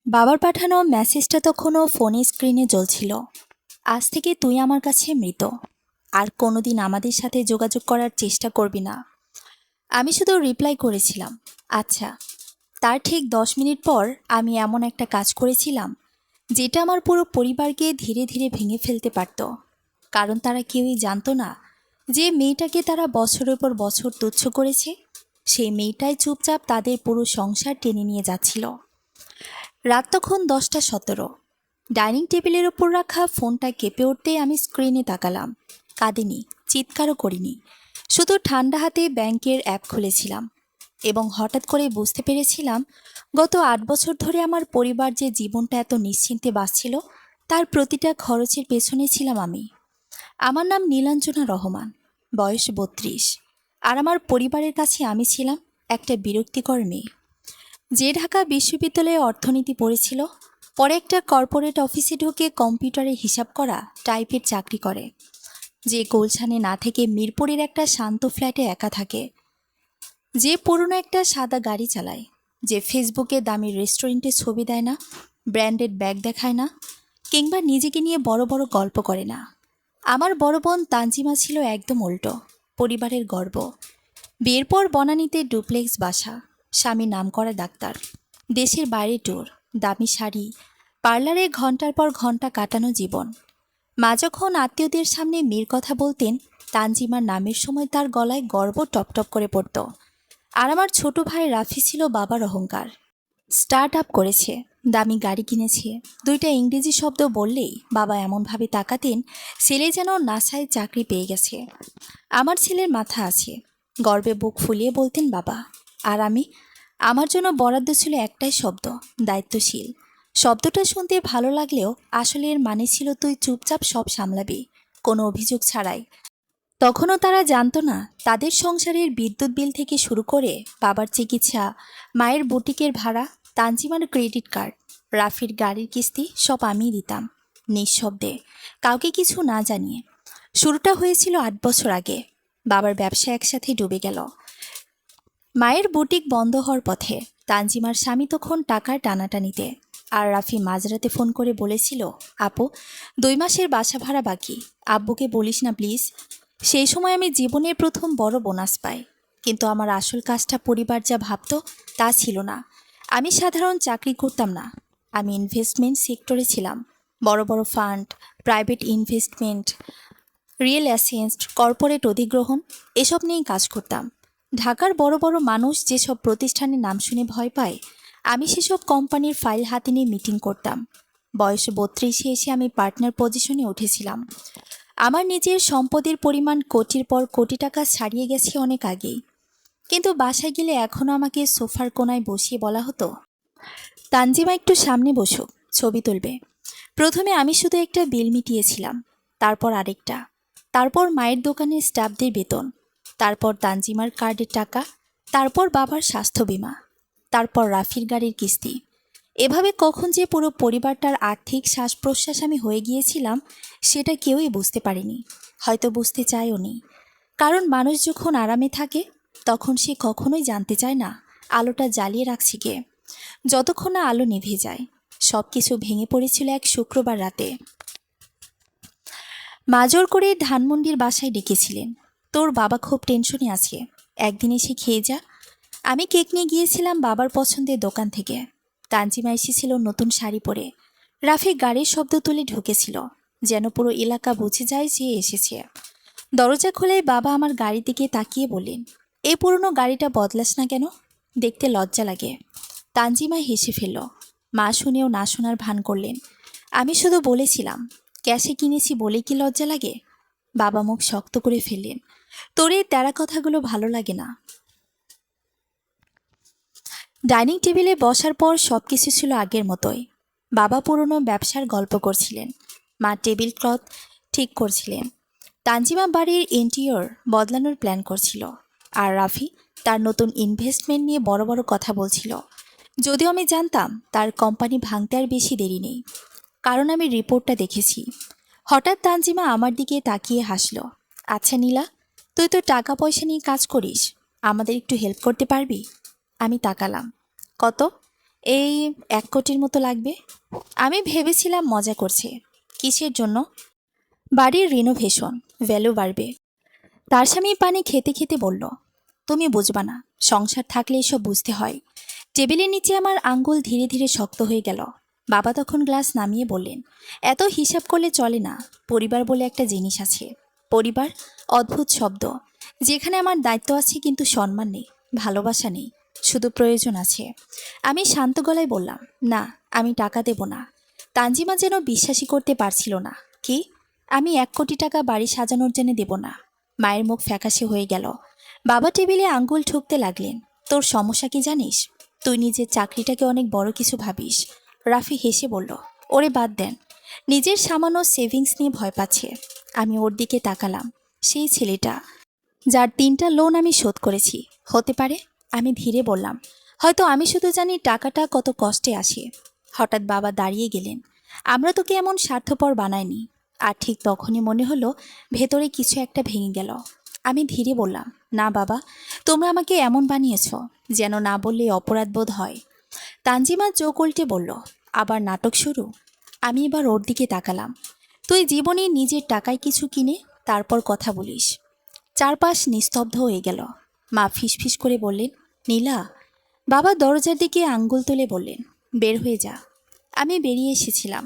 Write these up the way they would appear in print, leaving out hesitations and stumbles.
বাবার পাঠানো মেসেজটা তখনও ফোনের স্ক্রিনে জ্বলছিল। আজ থেকে তুই আমার কাছে মৃত, আর কোনোদিন আমাদের সাথে যোগাযোগ করার চেষ্টা করবি না। আমি শুধু রিপ্লাই করেছিলাম, আচ্ছা। তার ঠিক 10 মিনিট পর আমি এমন একটা কাজ করেছিলাম যেটা আমার পুরো পরিবারকে ধীরে ধীরে ভেঙে ফেলতে পারত। কারণ তারা কেউই জানতো না যে মেয়েটাকে তারা বছরের পর বছর তুচ্ছ করেছে, সেই মেয়েটাই চুপচাপ তাদের পুরো সংসার টেনে নিয়ে যাচ্ছিল। রাত তখন 10টা 17। ডাইনিং টেবিলের ওপর রাখা ফোনটা কেঁপে উঠতেই আমি স্ক্রিনে তাকালাম। কাঁদিনি, চিৎকারও করিনি, শুধু ঠান্ডা হাতে ব্যাংকের অ্যাপ খুলেছিলাম এবং হঠাৎ করে বুঝতে পেরেছিলাম গত 8 বছর ধরে আমার পরিবার যে জীবনটা এত নিশ্চিন্তে বাঁচছিল, তার প্রতিটা খরচের পেছনে ছিলাম আমি। আমার নাম নীলাঞ্জনা রহমান, বয়স 32, আর আমার পরিবারের কাছে আমি ছিলাম একটা বিরক্তিকর মেয়ে যে ঢাকা বিশ্ববিদ্যালয়ে অর্থনীতি পড়েছিল, পরে একটা কর্পোরেট অফিসে ঢুকে কম্পিউটারে হিসাব করা টাইপের চাকরি করে, যে গুলশানে না থেকে মিরপুরের একটা শান্ত ফ্ল্যাটে একা থাকে, যে পুরনো একটা সাদা গাড়ি চালায়, যে ফেসবুকে দামি রেস্টুরেন্টে ছবি দেয় না, ব্র্যান্ডেড ব্যাগ দেখায় না, কিংবা নিজেকে নিয়ে বড় বড় গল্প করে না। আমার বড় বোন তানজিমা ছিল একদম উল্টো, পরিবারের গর্ব। বিয়ের পর বনানীতে ডুপ্লেক্স বাসা, স্বামী নামকরা ডাক্তার, দেশের বাইরে ট্যুর, দামি শাড়ি, পার্লারে ঘন্টার পর ঘন্টা কাটানো জীবন। মা যখন আত্মীয়দের সামনে মেয়ের কথা বলতেন, তানজিমার নামের সময় তার গলায় গর্ব টপটপ করে পড়ত। আর আমার ছোট ভাই রাফি ছিল বাবার অহংকার। স্টার্ট আপ করেছে, দামি গাড়ি কিনেছে, দুইটা ইংরেজি শব্দ বললেই বাবা এমনভাবে তাকাতেন ছেলে যেন নাসায় চাকরি পেয়ে গেছে। আমার ছেলের মাথা আছে, গর্বে বুক ফুলিয়ে বলতেন বাবা। আর আমি, আমার জন্য বরাদ্দ ছিল একটাই শব্দ, দায়িত্বশীল। শব্দটা শুনতে ভালো লাগলেও আসলে এর মানে ছিল তুই চুপচাপ সব সামলাবি, কোনো অভিযোগ ছাড়াই। তখনও তারা জানতো না তাদের সংসারের বিদ্যুৎ বিল থেকে শুরু করে বাবার চিকিৎসা, মায়ের বুটিকের ভাড়া, তানজিমার ক্রেডিট কার্ড, রাফির গাড়ির কিস্তি সব আমিই দিতাম, নিঃশব্দে, কাউকে কিছু না জানিয়ে। শুরুটা হয়েছিল 8 বছর আগে। বাবার ব্যবসা একসাথে ডুবে গেল। মায়ের বুটিক বন্ধ হওয়ার পথে, তানজিমার স্বামী তখন টাকার টানাটানিতে, আর রাফি মাঝরাতে ফোন করে বলেছিল, আপু, 2 মাসের বাসা ভাড়া বাকি, আব্বুকে বলিস না প্লিজ। সেই সময় আমি জীবনের প্রথম বড় বোনাস পাই, কিন্তু আমার আসল কাজটা পরিবার যা ভাবতো তা ছিল না। আমি সাধারণ চাকরি করতাম না, আমি ইনভেস্টমেন্ট সেক্টরে ছিলাম। বড় বড় fund, private investment, real asset, corporate অধিগ্রহণ, এসব নিয়েই কাজ করতাম। ঢাকার বড় বড় মানুষ যেসব প্রতিষ্ঠানের নাম শুনে ভয় পায়, আমি সেসব কোম্পানির ফাইল হাতে নিয়ে মিটিং করতাম। বয়স 32-এ এসে আমি পার্টনার পজিশনে উঠেছিলাম। আমার নিজের সম্পদের পরিমাণ কোটির পর কোটি টাকা ছাড়িয়ে গেছে অনেক আগেই। কিন্তু বাসায় গেলে এখনও আমাকে সোফার কোনায় বসিয়ে বলা হতো, তানজিমা একটু সামনে বসুক, ছবি তুলবে। প্রথমে আমি শুধু একটা বিল মিটিয়েছিলাম, তারপর আরেকটা, তারপর মায়ের দোকানের স্টাফদের বেতন, তারপর তানজিমার কার্ডের টাকা, তারপর বাবার স্বাস্থ্য বীমা, তারপর রাফির গাড়ির কিস্তি। এভাবে কখন যে পুরো পরিবারটার আর্থিক শ্বাস প্রশ্বাস আমি হয়ে গিয়েছিলাম সেটা কেউই বুঝতে পারেনি, হয়তো বুঝতে চায়ও নি। কারণ মানুষ যখন আরামে থাকে তখন সে কখনোই জানতে চায় না আলোটা জ্বালিয়ে রাখছি কে। যতক্ষণ না আলো নিভে যায়। সব কিছু ভেঙে পড়েছিল এক শুক্রবার রাতে। মা জোর করে ধানমন্ডির বাসায় ডেকেছিলেন, তোর বাবা খুব টেনশনে আছে, একদিন এসে খেয়ে যা। আমি কেক নিয়ে গিয়েছিলাম বাবার পছন্দের দোকান থেকে। তানজিমা এসেছিল নতুন শাড়ি পরে। রাফি গাড়ির শব্দ তুলে ঢুকেছিল, যেন পুরো এলাকা বুঝে যায় যে এসেছে। দরজা খুলে বাবা আমার গাড়ির দিকে তাকিয়ে বললেন, এই পুরনো গাড়িটা বদলাস না কেন? দেখতে লজ্জা লাগে। তানজিমা হেসে ফেলল। মা শুনেও না শোনার ভান করলেন। আমি শুধু বলেছিলাম, ক্যাশে কিনেছি বলে কি লজ্জা লাগে? বাবা মুখ শক্ত করে ফেললেন, তোর এই তেরা কথাগুলো ভালো লাগে না। ডাইনিং টেবিলে বসার পর সব কিছু ছিল আগের মতোই। বাবা পুরনো ব্যবসার গল্প করছিলেন, মা টেবিল ক্লথ ঠিক করছিলেন, তানজিমা বাড়ির ইন্টেরিয়র বদলানোর প্ল্যান করছিল, আর রাফি তার নতুন ইনভেস্টমেন্ট নিয়ে বড় বড় কথা বলছিল। যদিও আমি জানতাম তার কোম্পানি ভাঙতে আর বেশি দেরি নেই, কারণ আমি রিপোর্টটা দেখেছি। হঠাৎ তানজিমা আমার দিকে তাকিয়ে হাসল। আচ্ছা নীলা, তুই তো টাকা পয়সা নিয়ে কাজ করিস, আমাদের একটু হেল্প করতে পারবি? আমি তাকালাম। কত? এই 1 কোটির মতো লাগবে। আমি ভেবেছিলাম মজা করছে। কিসের জন্য? বাড়ির রিনোভেশন, ভ্যালু বাড়বে। তার স্বামী পানি খেতে খেতে বলল, তুমি বুঝবা না, সংসার থাকলে এসব বুঝতে হয়। টেবিলের নিচে আমার আঙ্গুল ধীরে ধীরে শক্ত হয়ে গেল। বাবা তখন গ্লাস নামিয়ে বললেন, এত হিসাব করলে চলে না। পরিবার বলে একটা জিনিস আছে। পরিবার, অদ্ভুত শব্দ। যেখানে আমার দায়িত্ব আছে কিন্তু সম্মান নেই, ভালোবাসা নেই, শুধু প্রয়োজন আছে। আমি শান্ত গলায় বললাম, না, আমি টাকা দেব না। তানজিমা যেন বিশ্বাসই করতে পারছিল না। কি? আমি 1 কোটি টাকা বাড়ি সাজানোর জন্য দেব না? মায়ের মুখ ফ্যাকাশে হয়ে গেল। বাবা টেবিলে আঙ্গুল ঠুকতে লাগলেন। তোর সমস্যা কি জানিস? তুই নিজের চাকরিটাকে অনেক বড় কিছু ভাবিস। রাফি হেসে বলল, ওরে বাদ দেন। নিজের সামান্য সেভিংস নিয়ে ভয় পাচ্ছে। আমি ওর দিকে তাকালাম। সেই ছেলেটা যার 3টা লোন আমি শোধ করেছি। হতে পারে? আমি ধীরে বললাম, হয়তো আমি শুধু জানি টাকাটা কত কষ্টে আসে। হঠাৎ বাবা দাঁড়িয়ে গেলেন। আমরা তোকে এমন স্বার্থপর বানাইনি। আর ঠিক তখনই মনে হলো ভেতরে কিছু একটা ভেঙে গেল। আমি ধীরে বললাম, না বাবা, তোমরা আমাকে এমন বানিয়েছ যেন না বললে অপরাধ বোধ হয়। তানজিমা চোখ উল্টে বলল, আবার নাটক শুরু? আমি এবার ওর দিকে তাকালাম। তুই জীবনে নিজের টাকায় কিছু কিনে তারপর কথা বলিস। চারপাশ নিস্তব্ধ হয়ে গেল। মা ফিসফিস করে বললেন, নীলা। বাবা দরজার দিকে আঙ্গুল তুলে বললেন, বের হয়ে যা। আমি বেরিয়ে এসেছিলাম।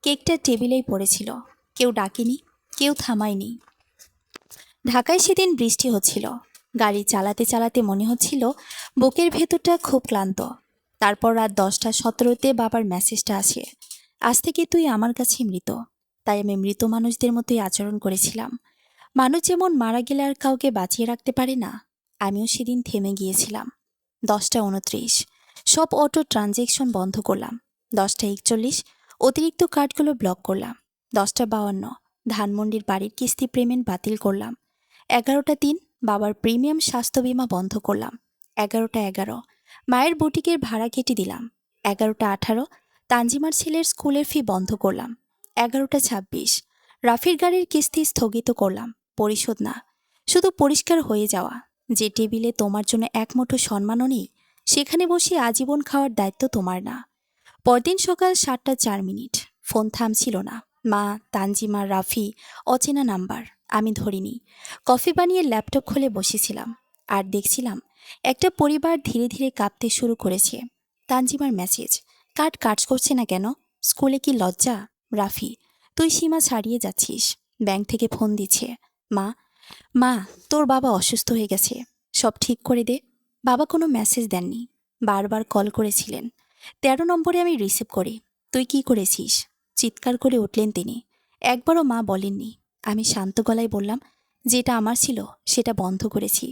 কেকটা টেবিলেই পড়েছিল। কেউ ডাকেনি, কেউ থামায়নি। ঢাকায় সেদিন বৃষ্টি হচ্ছিল। গাড়ি চালাতে চালাতে মনে হচ্ছিল বুকের ভেতরটা খুব ক্লান্ত। তারপর রাত 10টা 17-তে বাবার মেসেজটা আসে, আজ থেকে তুই আমার কাছে মৃত। তাই আমি মৃত মানুষদের মতোই আচরণ করেছিলাম। মানুষ যেমন মারা গেলে আর কাউকে বাঁচিয়ে রাখতে পারে না, আমিও সেদিন থেমে গিয়েছিলাম। 10টা 29, সব অটো ট্রানজেকশন বন্ধ করলাম। 10টা 41, অতিরিক্ত কার্ডগুলো ব্লক করলাম। 10টা 52, ধানমন্ডির বাড়ির কিস্তি পেমেন্ট বাতিল করলাম। 11টা 3, বাবার প্রিমিয়াম স্বাস্থ্য বীমা বন্ধ করলাম। 11টা 11, মায়ের বুটিকের ভাড়া কেটে দিলাম। 11টা 18, তানজিমার ছেলের স্কুলের ফি বন্ধ করলাম। 11টা 26, রাফির গাড়ির কিস্তি স্থগিত করলাম, পরিশোধ না, শুধু পরিষ্কার হয়ে যাওয়া। যে টেবিলে তোমার জন্য এক মুঠো সম্মানও নেই, সেখানে বসে আজীবন খাওয়ার দায়িত্ব তোমার না। পরদিন সকাল 7টা 4, ফোন থামছিল না। মা, তানজিমা, রাফি, অচেনা নাম্বার। আমি ধরিনি। কফি বানিয়ে ল্যাপটপ খুলে বসেছিলাম আর দেখছিলাম একটা পরিবার ধীরে ধীরে কাঁপতে শুরু করেছে। তানজিমার মেসেজ, কার্ড কাজ করছে না কেন? স্কুলে কি লজ্জা? রাফি, তুই সীমা ছাড়িয়ে যাচ্ছিস। ব্যাংক থেকে ফোন দিচ্ছে। মা, মা, তোর বাবা অসুস্থ হয়ে গেছে, সব ঠিক করে দে। বাবা কোনো মেসেজ দেননি, বারবার কল করেছিলেন। 13 নম্বরে আমি রিসিভ করি। তুই কি করেছিস? চিৎকার করে উঠলেন তিনি। একবারও মা বলেননি। আমি শান্ত গলায় বললাম, যেটা আমার ছিল সেটা বন্ধ করেছি।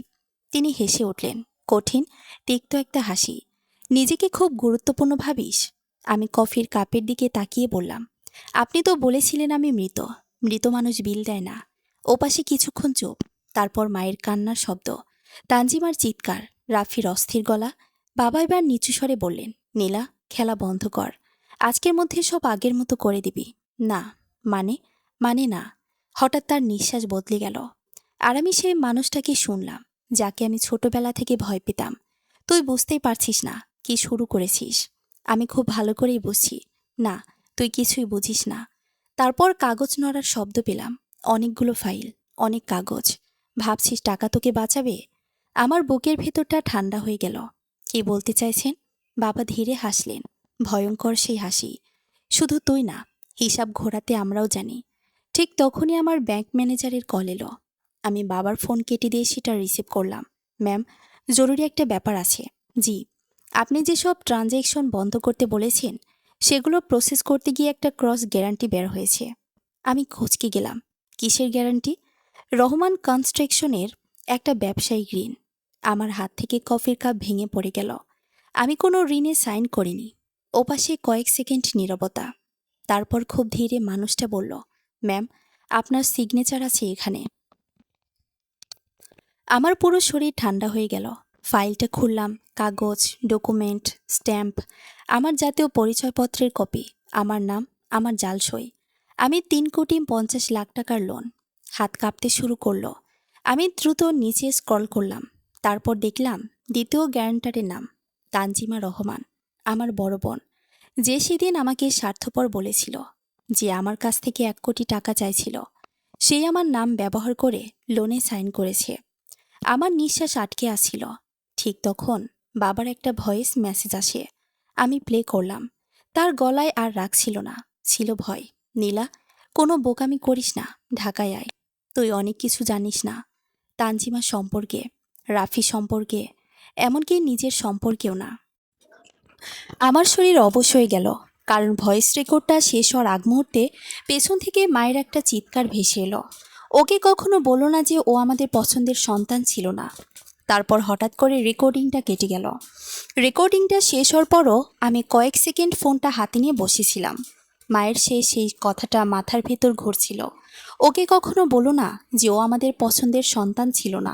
তিনি হেসে উঠলেন, কঠিন তিক্ত একটা হাসি। নিজেকে খুব গুরুত্বপূর্ণ ভাবিস? আমি কফির কাপের দিকে তাকিয়ে বললাম, আপনি তো বলেছিলেন আমি মৃত। মৃত মানুষ বিল দেয় না। ওপাশে কিছুক্ষণ চুপ। তারপর মায়ের কান্নার শব্দ, তানজিমার চিৎকার, রাফির অস্থির গলা। বাবা এবার নিচু স্বরে বললেন, নীলা, খেলা বন্ধ কর। আজকের মধ্যে সব আগের মতো করে দিবি। না। মানে? মানে না। হঠাৎ তার নিঃশ্বাস বদলে গেল। আর আমি সেই মানুষটাকে শুনলাম, যাকে আমি ছোটবেলা থেকে ভয় পেতাম। তুই বুঝতেই পারছিস না কি শুরু করেছিস। আমি খুব ভালো করেই বুঝছি। না, তুই কিছুই বুঝিস না। তারপর কাগজ নড়ার শব্দ পেলাম। অনেকগুলো ফাইল, অনেক কাগজ। ভাবছিস টাকা তোকে বাঁচাবে? আমার বুকের ভেতরটা ঠান্ডা হয়ে গেল। কি বলতে চাইছেন? বাবা ধীরে হাসলেন, ভয়ঙ্কর সেই হাসি। শুধু তুই না, হিসাব ঘোরাতে আমরাও জানি। ঠিক তখনই আমার ব্যাংক ম্যানেজারের কল এলো। আমি বাবার ফোন কেটে দিয়ে সেটা রিসিভ করলাম। ম্যাম, জরুরি একটা ব্যাপার আছে। জি। আপনি যেসব ট্রানজ্যাকশন বন্ধ করতে বলেছেন সেগুলো প্রসেস করতে গিয়ে একটা ক্রস গ্যারান্টি বের হয়েছে। আমি খচকে গেলাম। কিসের গ্যারান্টি? রহমান কনস্ট্রাকশনের একটা ব্যবসায়িক ঋণ। আমার হাত থেকে কফির কাপ ভেঙে পড়ে গেল। আমি কোনো ঋণে সাইন করিনি। ওপাশে কয়েক সেকেন্ড নীরবতা। তারপর খুব ধীরে মানুষটা বলল, ম্যাম, আপনার সিগনেচার আছে এখানে। আমার পুরো শরীর ঠান্ডা হয়ে গেল। ফাইলটা খুললাম। কাগজ, ডকুমেন্ট, স্ট্যাম্প, আমার জাতীয় পরিচয়পত্রের কপি, আমার নাম, আমার জাল সই। আমি 3,50,00,000 টাকার লোন। হাত কাঁপতে শুরু করলো। আমি দ্রুত নিচে স্ক্রল করলাম। তারপর দেখলাম দ্বিতীয় গ্যারান্টারের নাম, তানজিমা রহমান, আমার বড় বোন, যে সেদিন আমাকে স্বার্থপর বলেছিল, যে আমার কাছ থেকে 1 কোটি টাকা চাইছিল, সেই আমার নাম ব্যবহার করে লোনে সাইন করেছে। আমার নিঃশ্বাস আটকে আসছিল। ঠিক তখন বাবার একটা ভয়েস মেসেজ আসে। আমি প্লে করলাম। তার গলায় আর রাগ ছিল না, ছিল ভয়। নীলা, কোনো বোকামি করিস না, ঢাকায় আয়। তুই অনেক কিছু জানিস না, তানজিমা সম্পর্কে, রাফি সম্পর্কে, এমনকি নিজের সম্পর্কেও না। আমার শরীর অবশ হয়ে গেল, কারণ ভয়েস রেকর্ডটা শেষ হওয়ার আগ মুহূর্তে পেছন থেকে মায়ের একটা চিৎকার ভেসে এলো। ওকে কখনো বলো না যে ও আমাদের পছন্দের সন্তান ছিল না। তারপর হঠাৎ করে রেকর্ডিংটা কেটে গেল। রেকর্ডিংটা শেষ হওয়ার পরও আমি কয়েক সেকেন্ড ফোনটা হাতে নিয়ে বসেছিলাম। মায়ের সেই কথাটা মাথার ভেতর ঘুরছিল। ওকে কখনো বলো না যে ও আমাদের পছন্দের সন্তান ছিল না।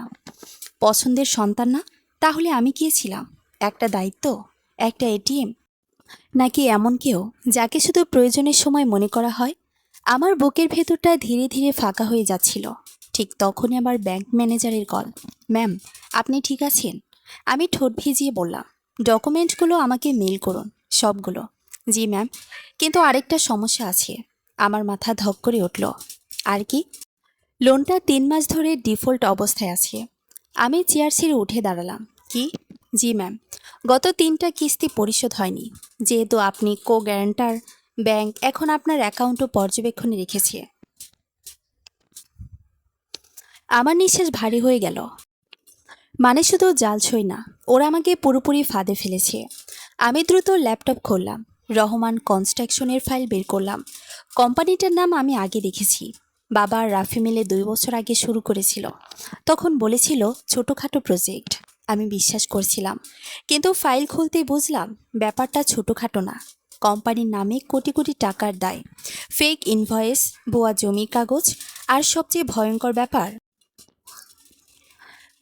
পছন্দের সন্তান না, তাহলে আমি কে ছিলাম? একটা দায়িত্ব, একটা এটিএম, নাকি এমন কেউ যাকে শুধু প্রয়োজনের সময় মনে করা হয়? আমার বুকের ভেতরটা ধীরে ধীরে ফাঁকা হয়ে যাচ্ছিল। ঠিক তখনই আবার ব্যাংক ম্যানেজারের কল। ম্যাম, আপনি ঠিক আছেন? আমি ঠোঁট ভিজিয়ে বললাম, ডকুমেন্টগুলো আমাকে মেল করুন, সবগুলো। জি ম্যাম, কিন্তু আরেকটা সমস্যা আছে। আমার মাথা ধক করে উঠল। আর কি? লোনটা 3 মাস ধরে ডিফল্ট অবস্থায় আছে। আমি চেয়ার ছেড়ে উঠে দাঁড়ালাম। কি? জি ম্যাম, গত 3টা কিস্তি পরিশোধ হয়নি। যেহেতু আপনি কো গ্যারান্টার, ব্যাংক এখন আপনার অ্যাকাউন্টও পর্যবেক্ষণে রেখেছে। আমার নিঃশ্বাস ভারী হয়ে গেল। মানে শুধু জালছই না, ওরা আমাকে পুরোপুরি ফাঁদে ফেলেছে। আমি দ্রুত ল্যাপটপ খুললাম, রহমান কনস্ট্রাকশনের ফাইল বের করলাম। কোম্পানিটার নাম আমি আগে দেখেছি। বাবা আর রাফি মিলে 2 বছর আগে শুরু করেছিল। তখন বলেছিল ছোটোখাটো প্রজেক্ট। আমি বিশ্বাস করছিলাম, কিন্তু ফাইল খুলতেই বুঝলাম ব্যাপারটা ছোটোখাটো না। কোম্পানির নামে কোটি কোটি টাকার দায়, ফেক ইনভয়েস, ভুয়া জমি কাগজ, আর সবচেয়ে ভয়ঙ্কর ব্যাপার,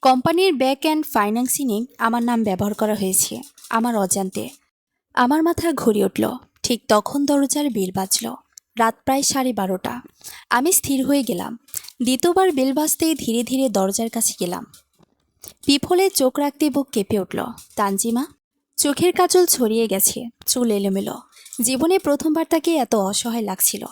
কোম্পানির ব্যাক অ্যান্ড ফাইন্যান্সিংয়ে আমার নাম ব্যবহার করা হয়েছে আমার অজান্তে। আমার মাথা ঘুরে উঠল। ঠিক তখন দরজার বেল বাজল। রাত প্রায় 12:30। আমি স্থির হয়ে গেলাম। দ্বিতীয়বার বেল বাজতেই ধীরে ধীরে দরজার কাছে গেলাম। পিফলে চোখ রাখতে বুক কেঁপে উঠল। তানজিমা। চোখের কাজল ছড়িয়ে গেছে, চুল এলোমেলো। জীবনে প্রথমবার তাকে এত অসহায় লাগছিল।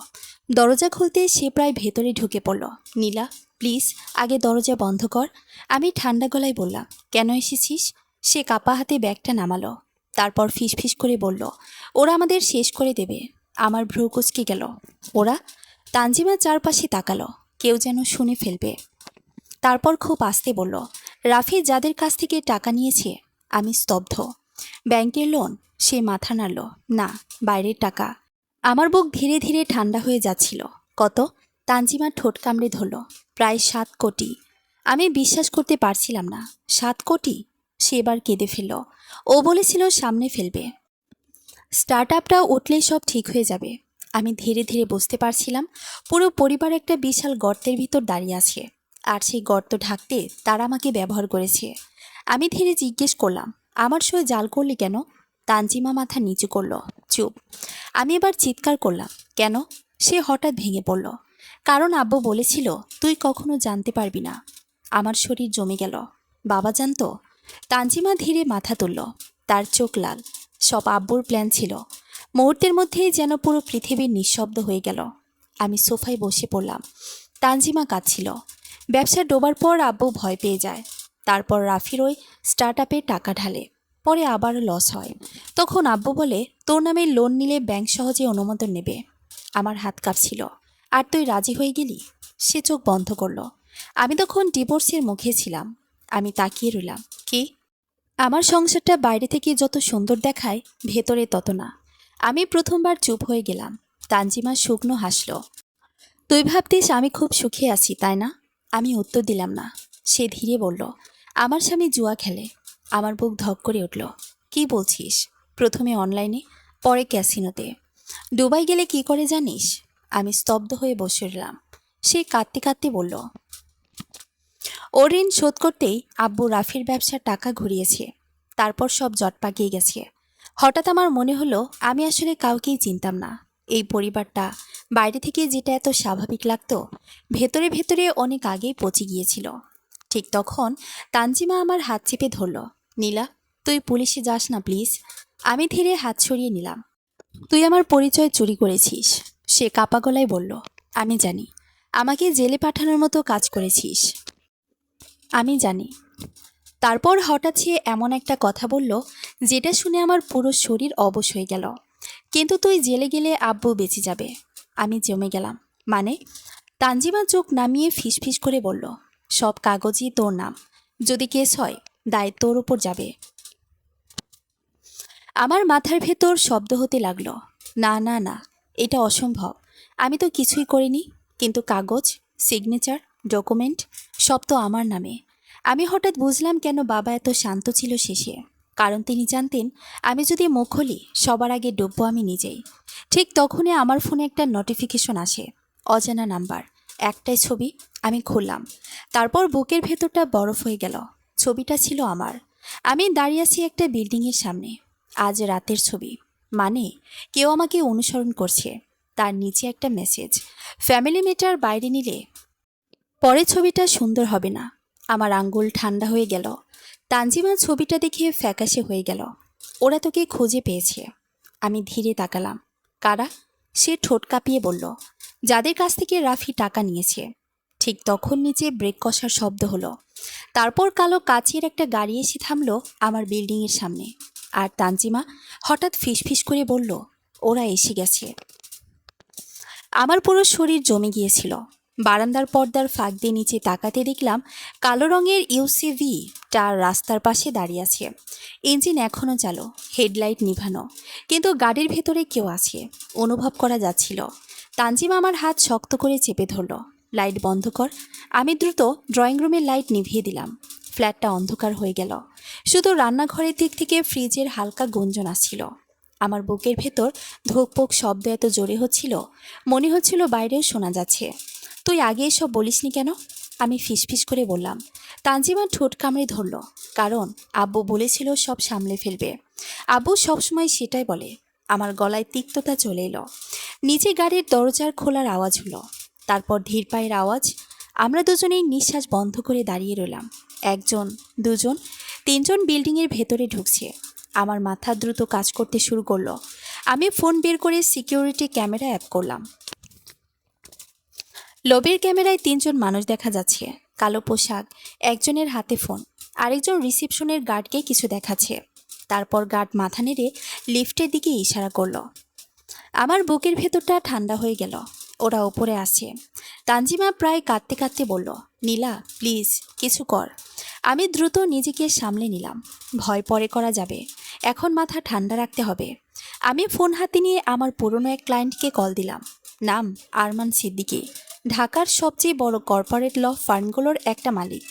দরজা খুলতে সে প্রায় ভেতরে ঢুকে পড়ল। নীলা, প্লিজ আগে দরজা বন্ধ কর। আমি ঠান্ডা গলায় বললাম, কেন এসেছিস? সে কাপা হাতে ব্যাগটা নামালো। তারপর ফিসফিস করে বলল, ওরা আমাদের শেষ করে দেবে। আমার ভ্রু কুঁচকে গেল। ওরা? তানজিমা চারপাশে তাকালো, কেউ যেন শুনে ফেলবে। তারপর খুব আস্তে বলল, রাফি যাদের কাছ থেকে টাকা নিয়েছে। আমি স্তব্ধ। ব্যাংকের লোন? সে মাথা নাড়ল। না, বাইরের টাকা। আমার বুক ধীরে ধীরে ঠান্ডা হয়ে যাচ্ছিল। কত? তানজিমা ঠোঁট কামড়ে ধরল। প্রায় 7 কোটি। আমি বিশ্বাস করতে পারছিলাম না। 7 কোটি? সে এবার কেঁদে ফেলল। ও বলেছিল সামনে ফেলবে। স্টার্ট আপটা উঠলেই সব ঠিক হয়ে যাবে। আমি ধীরে ধীরে বুঝতে পারছিলাম পুরো পরিবার একটা বিশাল গর্তের ভিতর দাঁড়িয়ে আছে, আর সেই গর্ত ঢাকতে তারা আমাকে ব্যবহার করেছে। আমি ধীরে জিজ্ঞেস করলাম, আমার সয়ে জাল করলি কেন? তানজিমা মাথা নিচু করলো। চুপ। আমি এবার চিৎকার করলাম, কেন? সে হঠাৎ ভেঙে পড়ল। কারণ আব্বু বলেছিল তুই কখনো জানতে পারবি না। আমার শরীর জমে গেল। বাবা জানতো? তানজিমা ধীরে মাথা তুলল। তার চোখ লাল। সব আব্বুর প্ল্যান ছিল। মুহূর্তের মধ্যেই যেন পুরো পৃথিবী নিঃশব্দ হয়ে গেল। আমি সোফায় বসে পড়লাম। তানজিমা কাঁদছিল। ব্যবসা ডোবার পর আব্বু ভয় পেয়ে যায়। তারপর রাফির ওই স্টার্ট আপে টাকা ঢালে। পরে আবার লস হয়। তখন আব্বু বলে তোর নামে লোন নিলে ব্যাংক সহজে অনুমোদন নেবে। আমার হাত কাঁপছিল। আর তুই রাজি হয়ে গেলি? সে চোখ বন্ধ করল। আমি তখন ডিভোর্সের মুখে ছিলাম। আমি তাকিয়ে রইলাম। কি? আমার সংসারটা বাইরে থেকে যত সুন্দর দেখায়, ভেতরে তত না। আমি প্রথমবার চুপ হয়ে গেলাম। তানজিমা শুকনো হাসল। তুই ভাবতিস আমি খুব সুখে আছি, তাই না? আমি উত্তর দিলাম না। সে ধীরে বলল, আমার স্বামী জুয়া খেলে। আমার বুক ধক করে উঠল। কি বলছিস? প্রথমে অনলাইনে, পরে ক্যাসিনোতে। দুবাই গেলে কি করে জানিস? আমি স্তব্ধ হয়ে বসে রইলাম। সে কাঁদতে কাঁদতে বলল, ওর ঋণ শোধ করতেই আব্বু রাফির ব্যবসার টাকা ঘুরিয়েছে। তারপর সব জট পাকিয়ে গেছে। হঠাৎ আমার মনে হলো আমি আসলে কাউকেই চিনতাম না। এই পরিবারটা বাইরে থেকে যেটা এত স্বাভাবিক লাগতো, ভেতরে ভেতরে অনেক আগেই পচে গিয়েছিল। ঠিক তখন তানজিমা আমার হাত চেপে ধরল। নীলা, তুই পুলিশে যাস না প্লিজ। আমি ধীরে হাত সরিয়ে নিলাম। তুই আমার পরিচয় চুরি করেছিস। সে কাপা গলায় বলল, আমি জানি। আমাকে জেলে পাঠানোর মতো কাজ করেছিস। আমি জানি। তারপর হঠাৎ সে এমন একটা কথা বলল যেটা শুনে আমার পুরো শরীর অবশ হয়ে গেল। কিন্তু তুই জেলে গেলে আব্বু বেঁচে যাবে। আমি জমে গেলাম। মানে? তানজিমা চোখ নামিয়ে ফিসফিস করে বলল, সব কাগজই তোর নাম। যদি কেস হয়, দায় তোর ওপর যাবে। আমার মাথার ভেতর শব্দ হতে লাগলো, না না না, এটা অসম্ভব। আমি তো কিছুই করিনি। কিন্তু কাগজ, সিগনেচার, ডকুমেন্ট সব তো আমার নামে। আমি হঠাৎ বুঝলাম কেন বাবা এত শান্ত ছিল শেষে। কারণ তিনি জানতেন আমি যদি মুখ খুলি সবার আগে ডুববো আমি নিজেই। ঠিক তখনই আমার ফোনে একটা নোটিফিকেশন আসে, অজানা নাম্বার, একটাই ছবি। আমি খুললাম। তারপর বুকের ভেতরটা বরফ হয়ে গেল। ছবিটা ছিল আমার। আমি দাঁড়িয়ে আছি একটা বিল্ডিংয়ের সামনে। আজ রাতের ছবি। মানে কেউ আমাকে অনুসরণ করছে। তার নিচে একটা মেসেজ, ফ্যামিলি ম্যাটার বাইরে নিলে পরে ছবিটা সুন্দর হবে না। আমার আঙ্গুল ঠান্ডা হয়ে গেল। তানজিমা ছবিটা দেখে ফ্যাকাশে হয়ে গেল। ওরা তোকে খুঁজে পেয়েছে। আমি ধীরে তাকালাম। কারা? সে ঠোঁট কাঁপিয়ে বলল, যাদের কাছ থেকে রাফি টাকা নিয়েছে। ঠিক তখন নিচে ব্রেক কষার শব্দ হলো। তারপর কালো কাচের একটা গাড়ি এসে থামলো আমার বিল্ডিংয়ের সামনে। আর তানজিমা হঠাৎ ফিসফিস করে বলল, ওরা এসে গেছে। আমার পুরো শরীর জমে গিয়েছিল। বারান্দার পর্দার ফাঁক দিয়ে নিচে তাকাতে দেখলাম কালো রঙের ইউসিভি টার রাস্তার পাশে দাঁড়িয়ে আছে। ইঞ্জিন এখনও চালু, হেডলাইট নিভানো, কিন্তু গাড়ির ভেতরে কেউ আছে অনুভব করা যাচ্ছিল। তানজিমা আমার হাত শক্ত করে চেপে ধরল। লাইট বন্ধ কর। আমি দ্রুত ড্রয়িং রুমের লাইট নিভিয়ে দিলাম। ফ্ল্যাটটা অন্ধকার হয়ে গেল। শুধু রান্নাঘরের দিক থেকে ফ্রিজের হালকা গুঞ্জন আসছিল। আমার বুকের ভেতর ধোকপোক শব্দ এত জোরে হচ্ছিল, মনে হচ্ছিল বাইরেও শোনা যাচ্ছে। তুই আগে এসব বলিসনি কেন? আমি ফিসফিস করে বললাম। তানজিমা ঠোঁট কামড়ে ধরল, কারণ আব্বু বলেছিল সব সামলে ফেলবে। আব্বু সবসময় সেটাই বলে। আমার গলায় তিক্ততা চলে এলো। নিচে গাড়ির দরজার খোলার আওয়াজ হলো। তারপর ধীর পায়ের আওয়াজ। আমরা দুজনেই নিঃশ্বাস বন্ধ করে দাঁড়িয়ে রইলাম। একজন, দুজন, তিনজন বিল্ডিংয়ের ভেতরে ঢুকছে। আমার মাথা দ্রুত কাজ করতে শুরু করলো। আমি ফোন বের করে সিকিউরিটি ক্যামেরা অ্যাপ করলাম। লবির ক্যামেরায় তিনজন মানুষ দেখা যাচ্ছে, কালো পোশাক। একজনের হাতে ফোন, আরেকজন রিসেপশনের গার্ডকে কিছু দেখাচ্ছে। তারপর গার্ড মাথা নেড়ে লিফটের দিকে ইশারা করলো। আমার বুকের ভেতরটা ঠান্ডা হয়ে গেল। ওরা ওপরে আসছে। তানজিমা প্রায় কাঁদতে কাঁদতে বলল, নীলা প্লিজ কিছু কর। আমি দ্রুত নিজেকে সামলে নিলাম। ভয় পরে করা যাবে, এখন মাথা ঠান্ডা রাখতে হবে। আমি ফোন হাতে নিয়ে আমার পুরনো এক ক্লায়েন্টকে কল দিলাম। নাম আরমান সিদ্দিকী, ঢাকার সবচেয়ে বড় কর্পোরেট ল ফার্মগুলোর একটা মালিক।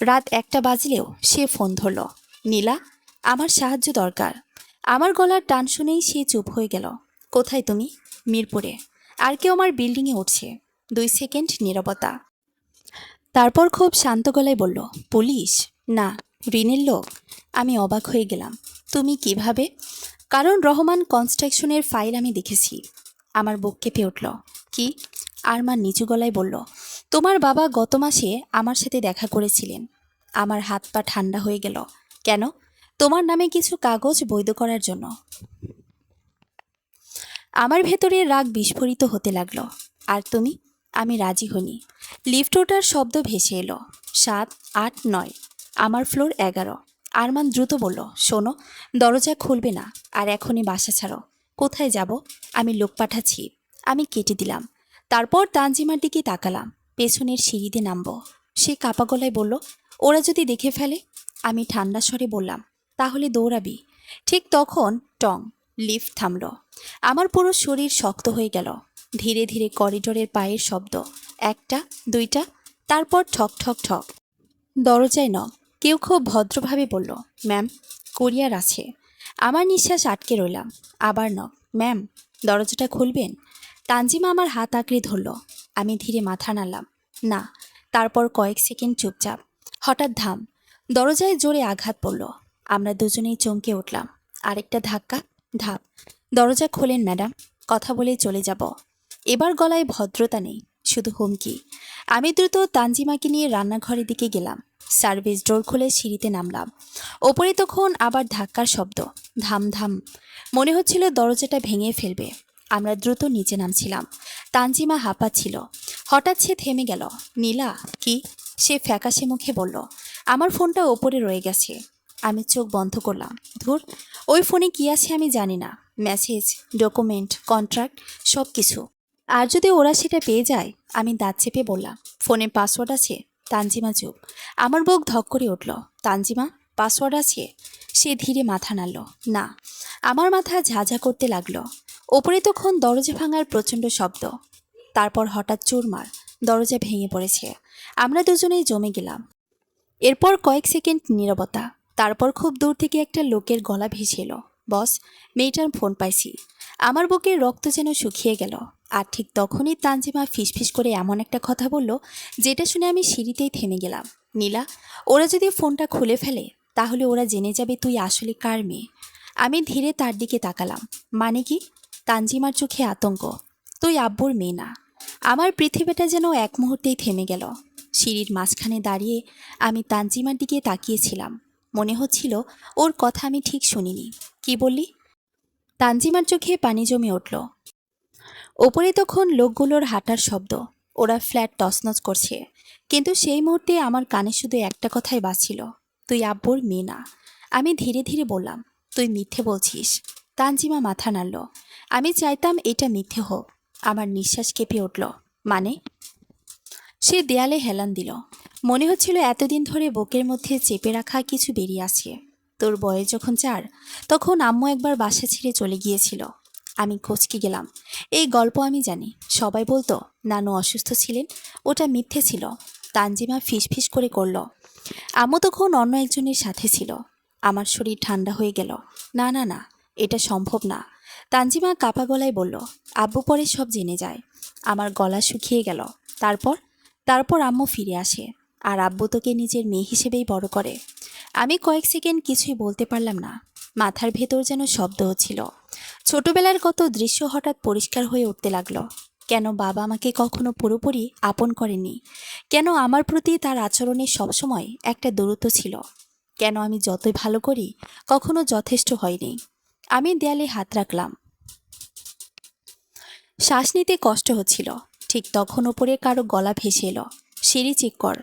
রাত 1টা বাজলেও সে ফোন ধরল। নীলা, আমার সাহায্য দরকার। আমার গলার টান শুনেই সে চুপ হয়ে গেল। কোথায় তুমি? মিরপুরে। আর কেউ আমার বিল্ডিংয়ে উঠছে। 2 সেকেন্ড নীরবতা। তারপর খুব শান্ত গলায় বলল, পুলিশ? না, ঋণের লোক। আমি অবাক হয়ে গেলাম। তুমি কিভাবে? কারণ রহমান কনস্ট্রাকশনের ফাইল আমি দেখেছি। আমার বুক কেঁপে উঠল। কি? আরমান নিচু গলায় বলল, তোমার বাবা গত মাসে আমার সাথে দেখা করেছিলেন। আমার হাত পা ঠান্ডা হয়ে গেল। কেন? তোমার নামে কিছু কাগজ বৈধ করার জন্য। আমার ভেতরে রাগ বিস্ফোরিত হতে লাগলো। আর তুমি? আমি রাজি হইনি। লিফট ওঠার শব্দ ভেসে এলো। 7, 8, 9। আমার ফ্লোর 11। আরমান দ্রুত বলল, শোনো, দরজা খুলবে না, আর এখনই বাসা ছাড়ো। কোথায় যাব? আমি লোক পাঠাচ্ছি। আমি কেটে দিলাম। তারপর তানজিমার দিকে তাকালাম। পেছনের সিঁড়িতে নামবো। সে কাপা গলায় বলল, ওরা যদি দেখে ফেলে? আমি ঠান্ডা স্বরে বললাম, তাহলে দৌড়াবি। ঠিক তখন টং, লিফট থামল। আমার পুরো শরীর শক্ত হয়ে গেল। ধীরে ধীরে করিডোরের পায়ের শব্দ। 1টা, 2টা, তারপর ঠক ঠক ঠক। দরজায় নক। কেউ খুব ভদ্রভাবে বলল, ম্যাম, কুরিয়ার আছে। আমার নিঃশ্বাস আটকে রইলাম। আবার নক। ম্যাম, দরজাটা খুলবেন? তানজিমা আমার হাত আঁকড়ে ধরল। আমি ধীরে মাথা নাড়লাম। না। তারপর কয়েক সেকেন্ড চুপচাপ। হঠাৎ ধাম। দরজায় জোরে আঘাত পড়ল। আমরা দুজনেই চমকে উঠলাম। আরেকটা ধাক্কা, ধাপ। দরজা খোলেন ম্যাডাম, কথা বলে চলে যাব। এবার গলায় ভদ্রতা নেই, শুধু হুমকি। আমি দ্রুত তানজিমাকে নিয়ে রান্নাঘরের দিকে গেলাম। সার্ভিস ডোর খুলে সিঁড়িতে নামলাম। ওপরে তখন আবার ধাক্কার শব্দ, ধাম ধাম। মনে হচ্ছিল দরজাটা ভেঙে ফেলবে। আমরা দ্রুত নিচে নামছিলাম। তানজিমা হাঁপাচ্ছিল। হঠাৎ সে থেমে গেল। নীলা, কি? সে ফ্যাকাশে মুখে বলল, আমার ফোনটা ওপরে রয়ে গেছে। আমি চোখ বন্ধ করলাম। ধুর, ওই ফোনে কি আছে আমি জানি না। মেসেজ, ডকুমেন্ট, কন্ট্রাক্ট, সব কিছু। আর যদি ওরা সেটা পেয়ে যায়? আমি দাঁত চেপে বললাম, ফোনে পাসওয়ার্ড আছে? তানজিমা চুপ। আমার বুক ধক করে উঠল। তানজিমা, পাসওয়ার্ড আছে? সে ধীরে মাথা নাড়ল। না। আমার মাথা ঝাঝা করতে লাগলো। ওপরে তখন দরজা ভাঙার প্রচণ্ড শব্দ। তারপর হঠাৎ চুরমার, দরজা ভেঙে পড়েছে। আমরা দুজনেই জমে গেলাম। এরপর কয়েক সেকেন্ড নীরবতা। তারপর খুব দূর থেকে একটা লোকের গলা ভেসে এলো, বস, মেয়েটার ফোন পাইছি। আমার বুকের রক্ত যেন শুকিয়ে গেল। আর ঠিক তখনই তানজিমা ফিসফিস করে এমন একটা কথা বলল, যেটা শুনে আমি সিঁড়িতেই থেমে গেলাম। নীলা, ওরা যদি ফোনটা খুলে ফেলে, তাহলে ওরা জেনে যাবে তুই আসলে কার মেয়ে। আমি ধীরে তার দিকে তাকালাম। মানে কি? তানজিমার চোখে আতঙ্ক। তুই আব্বুর মেয়ে না। আমার পৃথিবীটা যেন এক মুহূর্তেই থেমে গেল। সিঁড়ির মাঝখানে দাঁড়িয়ে আমি তানজিমার দিকে তাকিয়েছিলাম। মনে হচ্ছিল ওর কথা আমি ঠিক শুনিনি। কি বললি? তানজিমার চোখে পানি জমে উঠল। ওপরে তখন লোকগুলোর হাঁটার শব্দ। ওরা ফ্ল্যাট তছনছ করছে। কিন্তু সেই মুহূর্তে আমার কানে শুধু একটা কথাই বাজছিল, তুই আব্বুর মেয়ে না। আমি ধীরে ধীরে বললাম, তুই মিথ্যে বলছিস। তানজিমা মাথা নাড়ল। আমি চাইতাম এটা মিথ্যে হোক। আমার নিঃশ্বাস কেঁপে উঠল। মানে? সে দেয়ালে হেলান দিল। মনে হচ্ছিল এতদিন ধরে বুকের মধ্যে চেপে রাখা কিছু বেরিয়ে আসছে। তোর বয়স যখন 4, তখন আম্মু একবার বাসা ছেড়ে চলে গিয়েছিল। আমি কচকে গেলাম। এই গল্প আমি জানি। সবাই বলতো নানু অসুস্থ ছিলেন, ওটা মিথ্যে ছিল। তানজিমা ফিসফিস করে করল, আম্মু তখন অন্য একজনের সাথে ছিল। আমার শরীর ঠান্ডা হয়ে গেল। না না না, এটা সম্ভব না। তানজিমা কাপা গলায় বলল, আব্বু পরে সব জেনে যায়। আমার গলা শুকিয়ে গেল। তারপর তারপর আম্মু ফিরে আসে। আর আব্বু তোকে নিজের মেয়ে হিসেবেই বড় করে। আমি কয়েক সেকেন্ড কিছুই বলতে পারলাম না। মাথার ভেতর যেন শব্দ হচ্ছিল। ছোটবেলার কত দৃশ্য হঠাৎ পরিষ্কার হয়ে উঠতে লাগলো। কেন বাবা আমাকে কখনো পুরোপুরি আপন করেনি? কেন আমার প্রতি তার আচরণে সবসময় একটা দূরত্ব ছিল? কেন আমি যতই ভালো করি কখনো যথেষ্ট হয়নি? আমি দেয়ালে হাত রাখলাম। শ্বাস নিতে কষ্ট হচ্ছিল। ঠিক তখন ওপরে কারো গলা ভেসে এলো, সিঁড়ি চেক কর।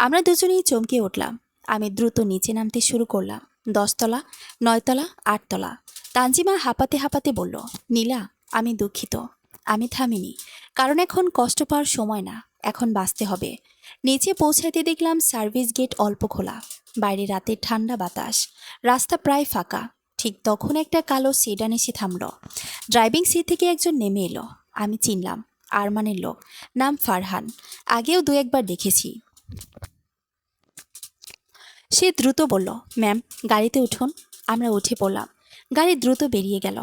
আমরা দুজনেই চমকে উঠলাম। আমি দ্রুত নিচে নামতে শুরু করলাম। 10 তলা, 9 তলা, 8 তলা। তানজিমা হাঁপাতে হাঁপাতে বলল, নীলা, আমি দুঃখিত। আমি থামিনি। কারণ এখন কষ্ট পাওয়ার সময় না, এখন বাঁচতে হবে। নিচে পৌঁছাইতে দেখলাম সার্ভিস গেট অল্প খোলা। বাইরে রাতের ঠান্ডা বাতাস। রাস্তা প্রায় ফাঁকা। ঠিক তখন একটা কালো সেডান এসে থামল। ড্রাইভিং সিট থেকে একজন নেমে এলো। আমি চিনলাম, আরমানের লোক। নাম ফারহান। আগেও 2-1 বার দেখেছি। সে দ্রুত বলল, ম্যাম, গাড়িতে উঠুন। আমরা উঠে পড়লাম। গাড়ি দ্রুত বেরিয়ে গেল।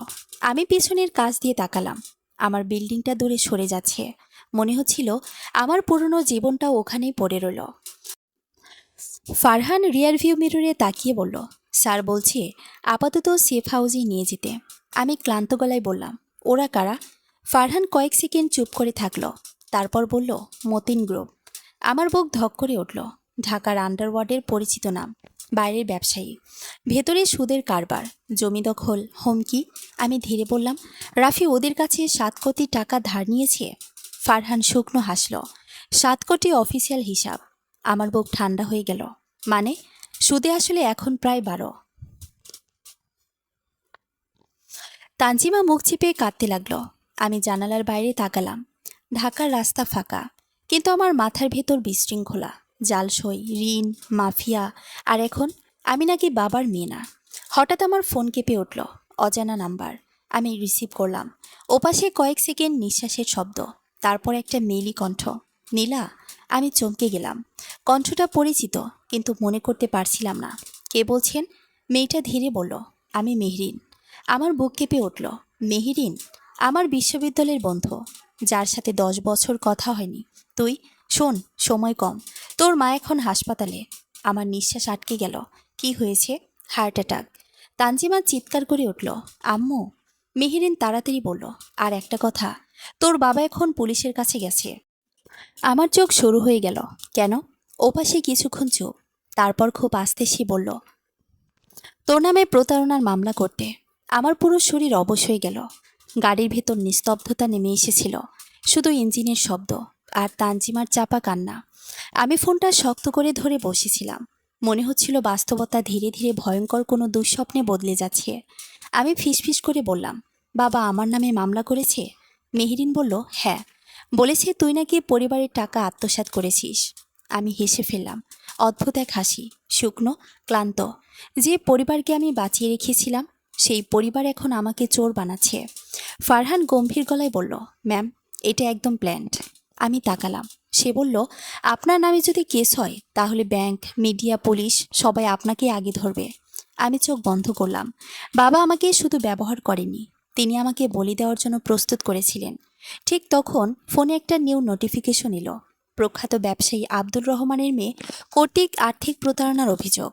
আমি পিছনের কাচ দিয়ে তাকালাম। আমার বিল্ডিংটা দূরে সরে যাচ্ছে। মনে হচ্ছিল আমার পুরনো জীবনটাও ওখানেই পড়ে রইল। ফারহান রিয়ার ভিউ মিররে তাকিয়ে বলল, স্যার বলছে আপাতত সেফ হাউসেই নিয়ে যেতে। আমি ক্লান্ত গলায় বললাম, ওরা কারা? ফারহান কয়েক সেকেন্ড চুপ করে থাকলো। তারপর বলল, মতিন গ্রুপ। আমার বুক ধক করে উঠল। ঢাকার আন্ডারওয়ার্ল্ডের পরিচিত নাম। বাইরের ব্যবসায়ী, ভেতরে সুদের কারবার, জমি দখল, হুমকি। আমি ধীরে বললাম, রাফি ওদের কাছে 7 কোটি টাকা ধার নিয়েছে। ফারহান শুকনো হাসল। 7 কোটি অফিসিয়াল হিসাব। আমার বুক ঠান্ডা হয়ে গেল। মানে? সুদে আসলে এখন প্রায় 12। তানজিমা মুখ চিপে কাঁদতে লাগলো। আমি জানালার বাইরে তাকালাম। ঢাকার রাস্তা ফাঁকা, কিন্তু আমার মাথার ভেতর বিশৃঙ্খলা। জালসই, ঋণ, মাফিয়া, আর এখন আমি নাকি বাবার মেয়ে না। হঠাৎ আমার ফোন কেঁপে উঠল। অজানা নাম্বার। আমি রিসিভ করলাম। ওপাশে কয়েক সেকেন্ড নিঃশ্বাসের শব্দ। তারপর একটা মেলি কণ্ঠ, নীলা। আমি চমকে গেলাম। কণ্ঠটা পরিচিত, কিন্তু মনে করতে পারছিলাম না। কে বলছেন? মেয়েটা ধীরে বলল, আমি মেহরিন। আমার বুক কেঁপে উঠল। মেহরিন? আমার বিশ্ববিদ্যালয়ের বন্ধু, যার সাথে 10 বছর কথা হয়নি। তুই? শোন, সময় কম। তোর মা এখন হাসপাতালে। আমার নিঃশ্বাস আটকে গেল। কি হয়েছে? Heart attack. তানজিমা চিৎকার করে উঠল, আম্মু। মেহরিন তাড়াতাড়ি বলল, আর একটা কথা, তোর বাবা এখন পুলিশের কাছে গেছে। আমার চোখ শুরু হয়ে গেল। কেন? ওপাশে কিছুক্ষণ চুপ। তারপর খুব আস্তে সে বলল, তোর নামে প্রতারণার মামলা করতে। আমার পুরো শরীর অবশ হয়ে গেল। গাড়ির ভেতর নিস্তব্ধতা নেমে এসেছিল, শুধু ইঞ্জিনের শব্দ আর তানজিমার চাপা কান্না। আমি ফোনটা শক্ত করে ধরে বসেছিলাম। মনে হচ্ছিল বাস্তবতা ধীরে ধীরে ভয়ঙ্কর কোনো দুঃস্বপ্নে বদলে যাচ্ছে। আমি ফিসফিস করে বললাম, বাবা আমার নামে মামলা করেছে? মেহেরিন বলল, হ্যাঁ। বলেছে তুই নাকি পরিবারের টাকা আত্মসাৎ করেছিস। আমি হেসে ফেললাম। অদ্ভুত এক হাসি, শুকনো, ক্লান্ত। যে পরিবারকে আমি বাঁচিয়ে রেখেছিলাম, সেই পরিবার এখন আমাকে চোর বানাচ্ছে। ফারহান গম্ভীর গলায় বলল, ম্যাম, এটা একদম প্ল্যান্ড। আমি তাকালাম। সে বলল, আপনার নামে যদি কেস হয় তাহলে ব্যাংক, মিডিয়া, পুলিশ সবাই আপনাকে আগে ধরবে। আমি চোখ বন্ধ করলাম। বাবা আমাকে শুধু ব্যবহার করেনি, তিনি আমাকে বলি দেওয়ার জন্য প্রস্তুত করেছিলেন। ঠিক তখন ফোনে একটা নিউ নোটিফিকেশন এলো। প্রখ্যাত ব্যবসায়ী আব্দুর রহমানের মেয়ে কর্তৃক আর্থিক প্রতারণার অভিযোগ।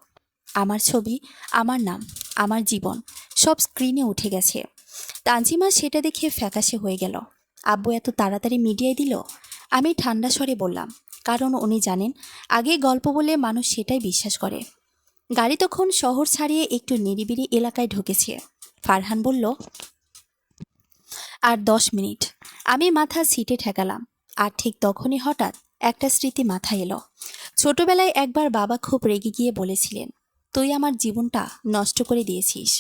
আমার ছবি, আমার নাম, আমার জীবন সব স্ক্রিনে উঠে গেছে। তানজিমা সেটা দেখে ফ্যাকাশে হয়ে গেল। আব্বু এত তাড়াতাড়ি মিডিয়ায় দিল? আমি ঠান্ডা স্বরে বললাম, কারণ উনি জানেন আগে গল্প বলে মানুষ সেটাই বিশ্বাস করে। গাড়ি তখন শহর ছাড়িয়ে একটু নিরিবিলি এলাকায় ঢুকেছে। ফারহান বলল, আর 10 মিনিট। আমি মাথা সিটে ঠেকালাম। আর ঠিক তখনই হঠাৎ একটা স্মৃতি মাথায় এলো। ছোটবেলায় একবার বাবা খুব রেগে গিয়ে বলেছিলেন, তুই আমার জীবনটা নষ্ট করে দিয়েছিস।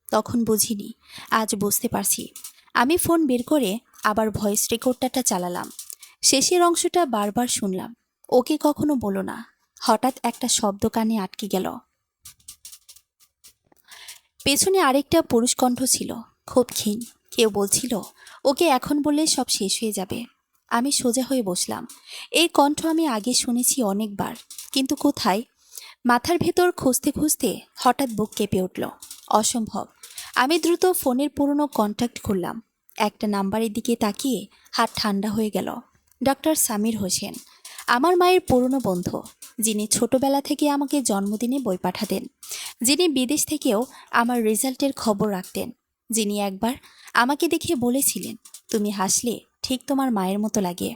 তখন বুঝিনি, আজ বুঝতে পারছি। আমি ফোন বের করে আবার ভয়েস রেকর্ডারটা চালালাম। শেষের অংশটা বারবার শুনলাম, ওকে কখনো বলো না। হঠাৎ একটা শব্দ কানে আটকে গেল। পেছনে আরেকটা পুরুষ কণ্ঠ ছিল, খুব ক্ষীণ। কেউ বলছিল, ওকে এখন বললে সব শেষ হয়ে যাবে। আমি সোজা হয়ে বসলাম। এই কণ্ঠ আমি আগে শুনেছি অনেকবার, কিন্তু কোথায়? মাথার ভেতর খুঁজতে খুঁজতে হঠাৎ বুক কেঁপে উঠল। অসম্ভব। আমি দ্রুত ফোনের পুরনো কন্ট্যাক্ট খুললাম। একটা নাম্বারের দিকে তাকিয়ে হাত ঠান্ডা হয়ে গেল। ডক্টর সামির হোসেন, আমার মায়ের পুরনো বন্ধু, যিনি ছোটবেলা থেকে আমাকে জন্মদিনে বই পাঠাতেন, যিনি বিদেশ থেকেও আমার রেজাল্টের খবর রাখতেন, যিনি একবার আমাকে দেখে বলেছিলেন, তুমি হাসলে ঠিক তোমার মায়ের মতো লাগে।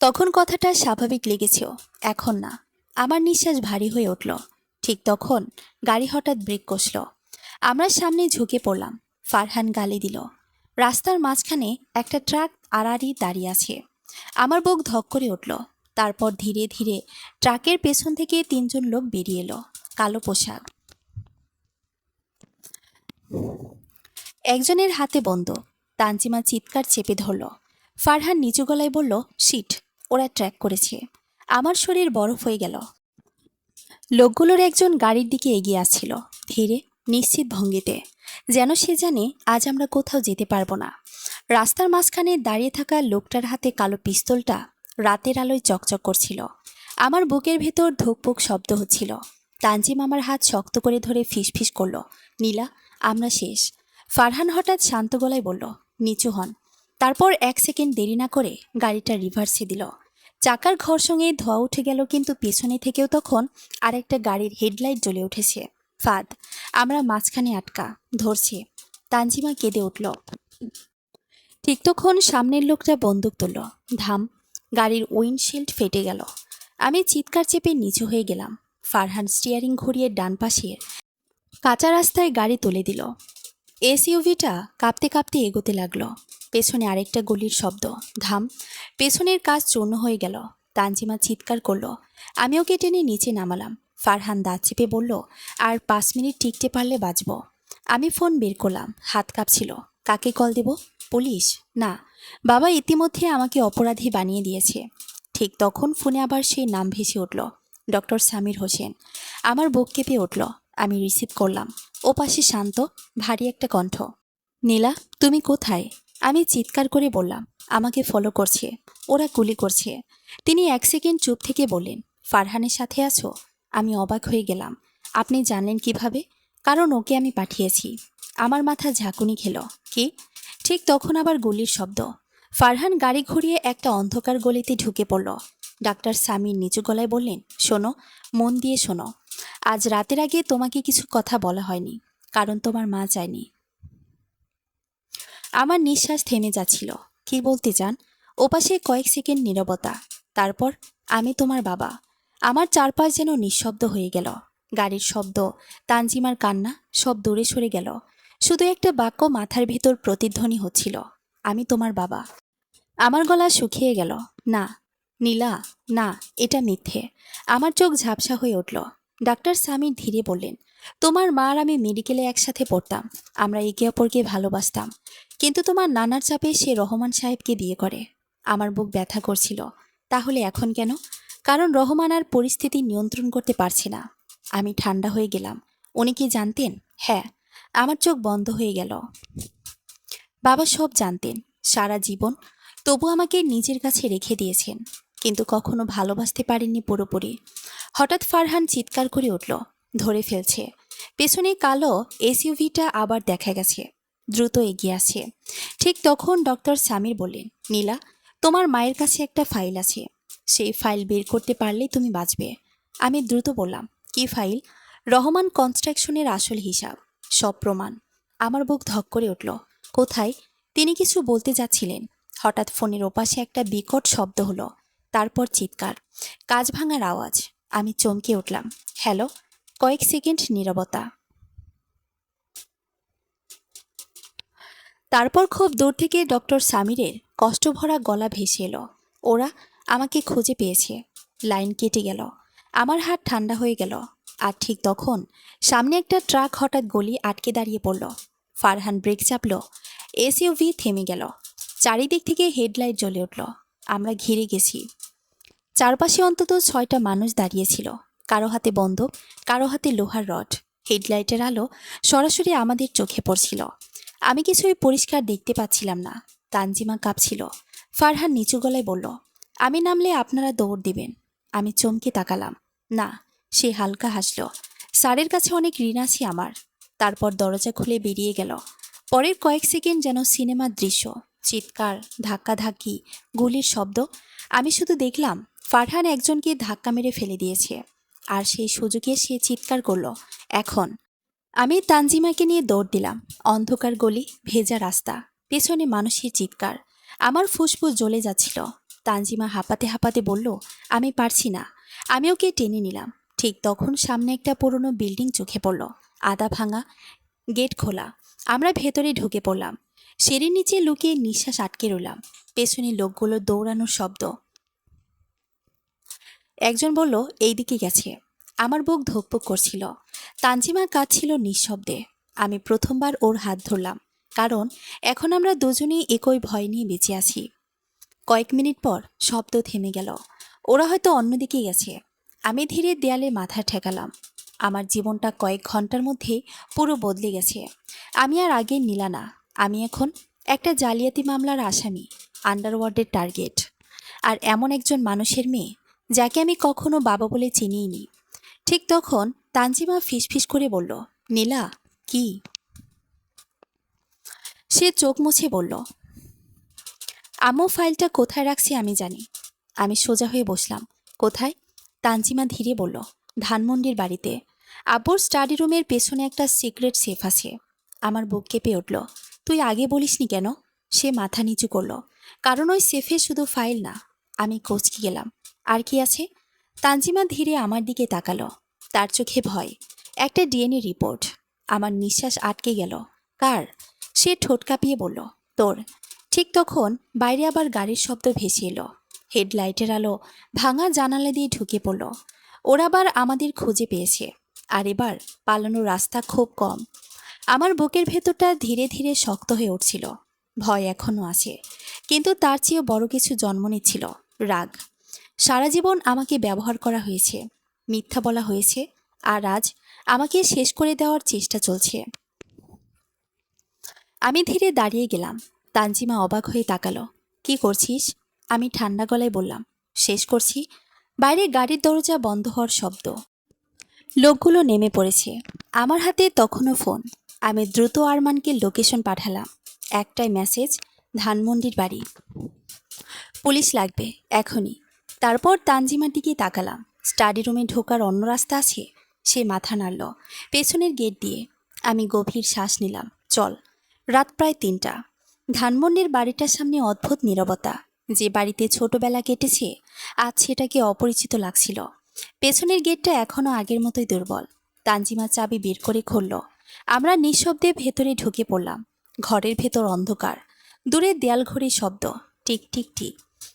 তখন কথাটা স্বাভাবিক লেগেছেও, এখন না। আমার নিঃশ্বাস ভারী হয়ে উঠল। ঠিক তখন গাড়ি হঠাৎ ব্রেক কষল। আমরা সামনে ঝুঁকে পড়লাম। ফারহান গালি দিল। রাস্তার মাঝখানে একটা ট্রাক আড়াআড়ি দাঁড়িয়ে আছে। আমার বুক ধক করে উঠল। তারপর ধীরে ধীরে ট্রাকের পেছন থেকে 3জন লোক বেরিয়ে এলো, কালো পোশাক। একজনের হাতে বন্দুক। তানজিমা চিৎকার চেপে ধরল। ফারহান নিচু গলায় বলল, শিট, ওরা ট্র্যাক করেছে। আমার শরীর বরফ হয়ে গেল। লোকগুলোর একজন গাড়ির দিকে এগিয়ে আসছিল, ধীরে, নিশ্চিত ভঙ্গিতে, যেন সে জানে আজ আমরা কোথাও যেতে পারবো না। রাস্তার মাঝখানে দাঁড়িয়ে থাকা লোকটার হাতে কালো পিস্তলটা রাতের আলোয় চকচক করছিল। আমার বুকের ভেতর ধুকপুক শব্দ হচ্ছিল। তানজিম আমার হাত শক্ত করে ধরে ফিসফিস করল, নীলা, আমরা শেষ। ফারহান হঠাৎ শান্ত গলায় বলল, নিচু হন। তারপর 1 সেকেন্ড দেরি না করে গাড়িটা রিভার্সে দিল। চাকার ঘর্ষণে ধোঁয়া উঠে গেল, কিন্তু পেছনে থেকেও তখন আরেকটা গাড়ির হেডলাইট জ্বলে উঠেছে। ফাঁদ, আমরা মাঝখানে আটকা, ধরছে। তানজিমা কেঁদে উঠল। ঠিক তখন সামনের লোকটা বন্দুক তুলল। ধাম, গাড়ির উইন্ডশিল্ড ফেটে গেল। আমি চিৎকার চেপে নিচু হয়ে গেলাম। ফারহান স্টিয়ারিং ঘুরিয়ে ডান পাশের কাঁচা রাস্তায় গাড়ি তুলে দিল। এসইউভিটা কাঁপতে কাঁপতে এগোতে লাগলো। পেছনে আরেকটা গুলির শব্দ। ধাম, পেছনের কাজ চূর্ণ হয়ে গেল। তানজিমা চিৎকার করলো। আমি ওকে টেনে নিচে নামালাম। ফারহান দাঁত চেপে বলল, আর 5 মিনিট টিকতে পারলে বাঁচব। আমি ফোন বের করলাম, হাত কাঁপছিল। কাকে কল দেব? পুলিশ? না, বাবা ইতিমধ্যে আমাকে অপরাধী বানিয়ে দিয়েছে। ঠিক তখন ফোনে আবার সেই নাম ভেসে উঠল, ডক্টর সামির হোসেন। আমার বুক কেঁপে উঠল। আমি রিসিভ করলাম। ও পাশে শান্ত, ভারী একটা কণ্ঠ। নীলা, তুমি কোথায়? আমি চিৎকার করে বললাম, আমাকে ফলো করছে, ওরা গুলি করছে। তিনি 1 সেকেন্ড চুপ থেকে বললেন, ফারহানের সাথে আছো? আমি অবাক হয়ে গেলাম। আপনি জানলেন কিভাবে? কারণ ওকে আমি পাঠিয়েছি। আমার মাথা ঝাঁকুনি খেল। কি? ঠিক তখন আবার গুলির শব্দ। ফারহান গাড়ি ঘুরিয়ে একটা অন্ধকার গলিতে ঢুকে পড়ল। ডাক্তার সামির নিচু গলায় বললেন, শোনো, মন দিয়ে শোনো। আজ রাতের আগে তোমাকে কিছু কথা বলা হয়নি, কারণ তোমার মা চায়নি। আমার নিঃশ্বাস থেমে যাচ্ছিল। কি বলতে চান? ওপাশে কয়েক সেকেন্ড নীরবতা। তারপর, আমি তোমার বাবা। আমার চারপাশ যেন নিঃশব্দ হয়ে গেল। গাড়ির শব্দ, তানজিমার কান্না সব দূরে সরে গেল। শুধু একটা বাক্য মাথার ভেতর প্রতিধ্বনি হচ্ছিল, আমি তোমার বাবা। আমার গলা শুকিয়ে গেল। না, নীলা, না, এটা মিথ্যে। আমার চোখ ঝাপসা হয়ে উঠল। ডাক্তার সামির ধীরে বললেন, তোমার মা আর আমি মেডিকেলে একসাথে পড়তাম। আমরা একে অপরকে ভালোবাসতাম। কিন্তু তোমার নানার চাপে সে রহমান সাহেবকে বিয়ে করে। আমার বুক ব্যথা করছিল। তাহলে এখন কেন? কারণ রহমান আর পরিস্থিতি নিয়ন্ত্রণ করতে পারছে না। আমি ঠান্ডা হয়ে গেলাম। উনি কি জানতেন? হ্যাঁ। আমার চোখ বন্ধ হয়ে গেল। বাবা সব জানতেন, সারা জীবন। তবু আমাকে নিজের কাছে রেখে দিয়েছেন, কিন্তু কখনো ভালোবাসতে পারেননি পুরোপুরি। হঠাৎ ফারহান চিৎকার করে উঠল, ধরে ফেলছে। পেছনে কালো এসইউভিটা আবার দেখা গেছে, দ্রুত এগিয়ে আসছে। ঠিক তখন ডক্টর সামির বললেন, নীলা, তোমার মায়ের কাছে একটা ফাইল আছে। সেই ফাইল বের করতে পারলেই তুমি বাঁচবে। আমি দ্রুত বললাম, কি ফাইল? রহমান কনস্ট্রাকশনের আসল হিসাব, সব প্রমাণ। আমার বুক ধক করে উঠল। কোথায়? তিনি কিছু বলতে যাচ্ছিলেন, হঠাৎ ফোনের ওপাশে একটা বিকট শব্দ হলো, তারপর চিৎকার, কাঁচ ভাঙার আওয়াজ। আমি চমকে উঠলাম। হ্যালো। কয়েক সেকেন্ড নীরবতা। তারপর খুব দূর থেকে ডক্টর সামিরের কষ্টভরা গলা ভেসে এলো, ওরা আমাকে খুঁজে পেয়েছে। লাইন কেটে গেল। আমার হাত ঠান্ডা হয়ে গেল। আর ঠিক তখন সামনে একটা ট্রাক হঠাৎ গলি আটকে দাঁড়িয়ে পড়ল। Farhan break chapel. এসইউভি থেমে গেল। চারিদিক থেকে হেডলাইট জ্বলে উঠল। আমরা ঘিরে গেছি। চারপাশে অন্তত 6টা মানুষ দাঁড়িয়েছিল, কারো হাতে বন্দুক, কারো হাতে লোহার রড। হেডলাইটের আলো সরাসরি আমাদের চোখে পড়ছিল। আমি কিছুই পরিষ্কার দেখতে পাচ্ছিলাম না। তানজিমা কাঁপছিল। ফারহান নিচু গলায় বলল, আমি নামলে আপনারা দৌড় দিবেন। আমি চমকে তাকালাম। না, সে হালকা হাসল। স্যারের কাছে অনেক ঋণ আছে আমার। তারপর দরজা খুলে বেরিয়ে গেল। পরের কয়েক সেকেন্ড যেন সিনেমার দৃশ্য, চিৎকার, ধাক্কাধাক্কি, গুলির শব্দ। আমি শুধু দেখলাম ফারহান একজনকে ধাক্কা মেরে ফেলে দিয়েছে, আর সেই সুযোগে সে চিৎকার করল, এখন। আমি তানজিমাকে নিয়ে দৌড় দিলাম। অন্ধকার গলি, ভেজা রাস্তা, পেছনে মানুষের চিৎকার। আমার ফুসফুস জ্বলে যাচ্ছিল। তানজিমা হাঁপাতে হাঁপাতে বলল, আমি পারছি না। আমি ওকে টেনে নিলাম। ঠিক তখন সামনে একটা পুরনো বিল্ডিং চোখে পড়ল, আধা ভাঙা, গেট খোলা। আমরা ভেতরে ঢুকে পড়লাম। সিঁড়ির নিচে লুকিয়ে নিঃশ্বাস আটকে রইলাম। পেছনে লোকগুলো দৌড়ানোর শব্দ। একজন বলল, এই দিকে গেছে। আমার বুক ধকপক করছিল। তানজিমা কাঁদছিল নিঃশব্দে। আমি প্রথমবার ওর হাত ধরলাম, কারণ এখন আমরা দুজনেই একই ভয় নিয়ে বেঁচে আছি। কয়েক মিনিট পর শব্দ থেমে গেল। ওরা হয়তো অন্যদিকে গেছে। আমি ধীরে দেয়ালে মাথা ঠেকালাম। আমার জীবনটা কয়েক ঘন্টার মধ্যে পুরো বদলে গেছে। আমি আর আগের নীলা না। আমি এখন একটা জালিয়াতি মামলার আসামি, আন্ডারওয়ার্ল্ডের টার্গেট, আর এমন একজন মানুষের মেয়ে যাকে আমি কখনো বাবা বলে চিনিইনি। ঠিক তখন তানজিমা ফিসফিস করে বলল, নীলা। কি? সে চোখ মুছে বলল, আম্মু ফাইলটা কোথায় রাখছি আমি জানি। আমি সোজা হয়ে বসলাম। কোথায়? তানজিমা ধীরে বলল, ধানমন্ডির বাড়িতে। আব্বুর স্টাডি রুমের পেছনে একটা সিক্রেট সেফ আছে। আমার বুক কেঁপে উঠল। তুই আগে বলিসনি কেন? সে মাথা নিচু করল, কারণ ওই সেফে শুধু ফাইল না। আমি কচকে গেলাম। আর কি আছে? তানজিমা ধীরে আমার দিকে তাকালো। তার চোখে ভয়। একটা ডিএনএ রিপোর্ট। আমার নিঃশ্বাস আটকে গেল। কার? সে ঠোঁট কাঁপিয়ে বলল, তোর। ঠিক তখন বাইরে আবার গাড়ির শব্দ ভেসে এলো। হেডলাইটের আলো ভাঙা জানালা দিয়ে ঢুকে পড়ল। ওরা আবার আমাদের খুঁজে পেয়েছে, আর এবার পালানোর রাস্তা খুব কম। আমার বুকের ভেতরটা ধীরে ধীরে শক্ত হয়ে উঠছিল। ভয় এখনও আছে, কিন্তু তার চেয়েও বড় কিছু জন্ম নিচ্ছিল, রাগ। সারা জীবন আমাকে ব্যবহার করা হয়েছে, মিথ্যা বলা হয়েছে, আর আজ আমাকে শেষ করে দেওয়ার চেষ্টা চলছে। আমি ধীরে দাঁড়িয়ে গেলাম। তানজিমা অবাক হয়ে তাকালো। কি করছিস? আমি ঠান্ডা গলায় বললাম, শেষ করছি। বাইরে গাড়ির দরজা বন্ধ হওয়ার শব্দ। লোকগুলো নেমে পড়েছে। আমার হাতে তখনও ফোন। আমি দ্রুত আরমানকে লোকেশন পাঠালাম। একটাই মেসেজ, ধানমন্ডির বাড়ি। পুলিশ লাগবে এখনই। তারপর তানজিমার দিকে তাকালাম। স্টাডি রুমে ঢোকার অন্য রাস্তা আছে? সে মাথা নাড়ল। পেছনের গেট দিয়ে। আমি গভীর শ্বাস নিলাম। চল। রাত প্রায় 3টা। ধানমন্ডির বাড়িটার সামনে অদ্ভুত নীরবতা। যে বাড়িতে ছোটবেলা কেটেছে আজ সেটাকে অপরিচিত লাগছিল। পেছনের গেটটা এখনও আগের মতোই দুর্বল। তানজিমা চাবি বের করে খুলল। আমরা নিঃশব্দে ভেতরে ঢুকে পড়লাম। ঘরের ভেতর অন্ধকার, দূরে দেয়াল ঘড়ির শব্দ, টিক টিক টিক।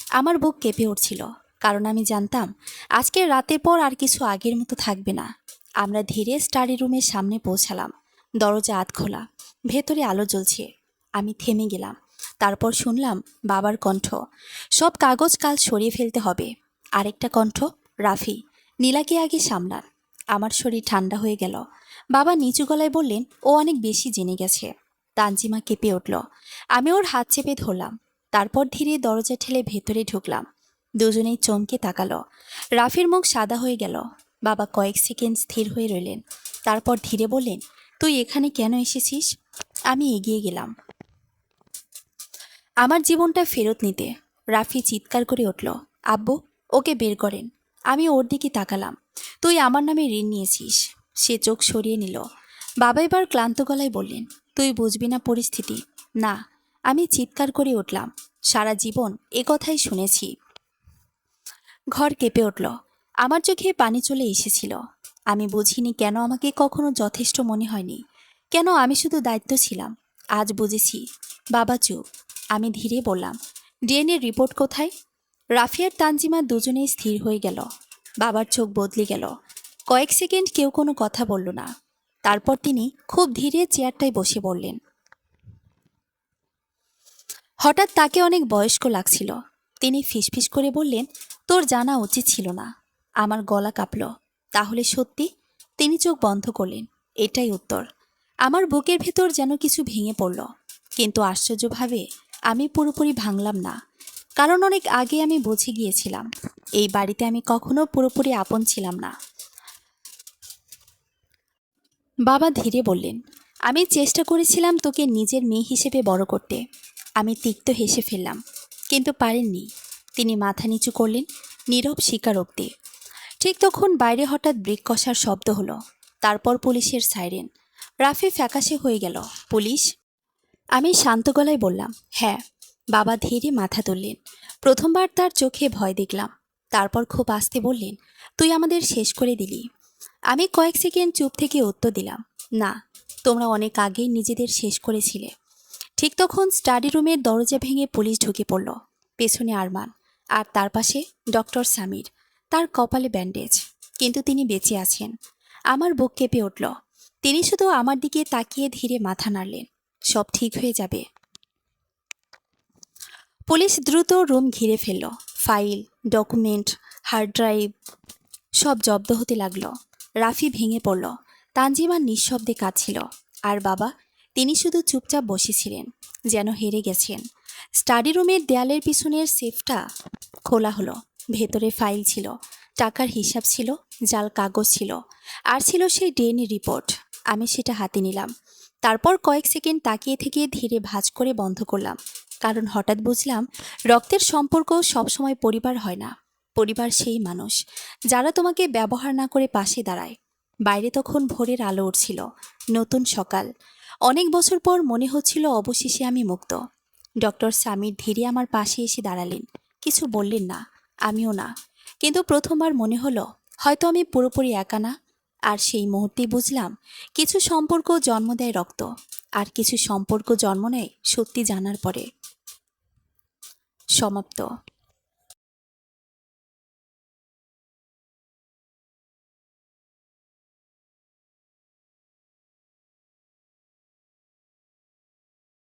আমার বুক কেঁপে উঠছিল, কারণ আমি জানতাম আজকের রাতের পর আর কিছু আগের মতো থাকবে না। আমরা ধীরে স্টাডি রুমের সামনে পৌঁছালাম। দরজা আধ খোলা, ভেতরে আলো জ্বলছে। আমি থেমে গেলাম। তারপর শুনলাম বাবার কণ্ঠ, সব কাগজ কাল সরিয়ে ফেলতে হবে। আরেকটা কণ্ঠ, রাফি, নীলাকে আগে সামলান। আমার শরীর ঠান্ডা হয়ে গেল। বাবা নিচু গলায় বললেন, ও অনেক বেশি জেনে গেছে। তানজিমা কেঁপে উঠল। আমি ওর হাত চেপে ধরলাম। তারপর ধীরে দরজা ঠেলে ভেতরে ঢুকলাম। দুজনেই চমকে তাকালো। রাফির মুখ সাদা হয়ে গেল। বাবা কয়েক সেকেন্ড স্থির হয়ে রইলেন। তারপর ধীরে বললেন, তুই এখানে কেন এসেছিস? আমি এগিয়ে গেলাম আমার জীবনটা ফেরত নিতে। রাফি চিৎকার করে উঠল, আব্বু, ওকে বের করেন। আমি ওর দিকে তাকালাম। তুই আমার নামে ঋণ নিয়েছিস। সে চোখ সরিয়ে নিল। বাবা এবার ক্লান্ত গলায় বললেন, তুই বুঝবি না পরিস্থিতি। না। আমি চিৎকার করে উঠলাম, সারা জীবন এ কথাই শুনেছি। ঘর কেঁপে উঠল। আমার চোখে পানি চলে এসেছিল। আমি বুঝিনি কেন আমাকে কখনো যথেষ্ট মনে হয়নি, কেন আমি শুধু দায়িত্ব ছিলাম। আজ বুঝেছি। বাবা চুপ। আমি ধীরে বললাম, ডিএনএ রিপোর্ট কোথায়? রাফি আর তানজিমা দুজনেই স্থির হয়ে গেল। বাবার চোখ বদলে গেল। কয়েক সেকেন্ড কেউ কোনো কথা বলল না। তারপর তিনি খুব ধীরে চেয়ারটায় বসে বললেন। হঠাৎ তাকে অনেক বয়স্ক লাগছিল। তিনি ফিসফিস করে বললেন, তোর জানা উচিত ছিল না। আমার গলা কাঁপল। তাহলে সত্যি? তিনি চোখ বন্ধ করলেন। এটাই উত্তর। আমার বুকের ভেতর যেন কিছু ভেঙে পড়ল। কিন্তু আশ্চর্যভাবে আমি পুরোপুরি ভাঙলাম না, কারণ অনেক আগে আমি বুঝে গিয়েছিলাম এই বাড়িতে আমি কখনো পুরোপুরি আপন ছিলাম না। বাবা ধীরে বললেন, আমি চেষ্টা করেছিলাম তোকে নিজের মেয়ে হিসেবে বড় করতে। আমি তিক্ত হেসে ফেললাম, কিন্তু পারেননি। তিনি মাথা নিচু করলেন, নীরব স্বীকারোক্তি। ঠিক তখন বাইরে হঠাৎ ব্রেক কষার শব্দ হলো। তারপর পুলিশের সাইরেন। রাফি ফ্যাকাশে হয়ে গেল। পুলিশ? আমি শান্ত গলায় বললাম, হ্যাঁ। বাবা ধীরে মাথা তুললেন। প্রথমবার তার চোখে ভয় দেখলাম। তারপর খুব আস্তে বললেন, তুই আমাদের শেষ করে দিলি। আমি কয়েক সেকেন্ড চুপ থেকে উত্তর দিলাম, না, তোমরা অনেক আগেই নিজেদের শেষ করেছিলে। ঠিক তখন স্টাডি রুমের দরজা ভেঙে পুলিশ ঢুকে পড়ল। পেছনে আরমান, আর তার পাশে ডক্টর সামির। তার কপালে ব্যান্ডেজ, কিন্তু তিনি বেঁচে আছেন। আমার বুক কেঁপে উঠল। তিনি শুধু আমার দিকে তাকিয়ে ধীরে মাথা নাড়লেন, সব ঠিক হয়ে যাবে। পুলিশ দ্রুত রুম ঘিরে ফেলল। ফাইল, ডকুমেন্ট, হার্ড ড্রাইভ সব জব্দ হতে লাগলো। রাফি ভেঙে পড়ল। তানজিমা নিঃশব্দে কাঁদছিল। আর বাবা, তিনি শুধু চুপচাপ বসেছিলেন, যেন হেরে গেছেন। স্টাডি রুমের দেয়ালের পিছনের সেফটা খোলা হলো। ভেতরে ফাইল ছিল, টাকার হিসাব ছিল, জাল কাগজ ছিল, আর ছিল সেই ডিএনএ রিপোর্ট। আমি সেটা হাতে নিলাম। তারপর কয়েক সেকেন্ড তাকিয়ে থেকে ধীরে ভাঁজ করে বন্ধ করলাম, কারণ হঠাৎ বুঝলাম রক্তের সম্পর্ক সবসময় পরিবার হয় না। পরিবার সেই মানুষ যারা তোমাকে ব্যবহার না করে পাশে দাঁড়ায়। বাইরে তখন ভোরের আলো উঠছিল, নতুন সকাল। অনেক বছর পর মনে হচ্ছিল অবশেষে আমি মুক্ত। ডক্টর সামির ধীরে আমার পাশে এসে দাঁড়ালেন। কিছু বললেন না, আমিও না। কিন্তু প্রথমবার মনে হলো হয়তো আমি পুরোপুরি একা না। আর সেই মুহূর্তেই বুঝলাম কিছু সম্পর্ক জন্ম দেয় রক্ত, আর কিছু সম্পর্ক জন্ম নেয় সত্যি জানার পরে। সমাপ্ত।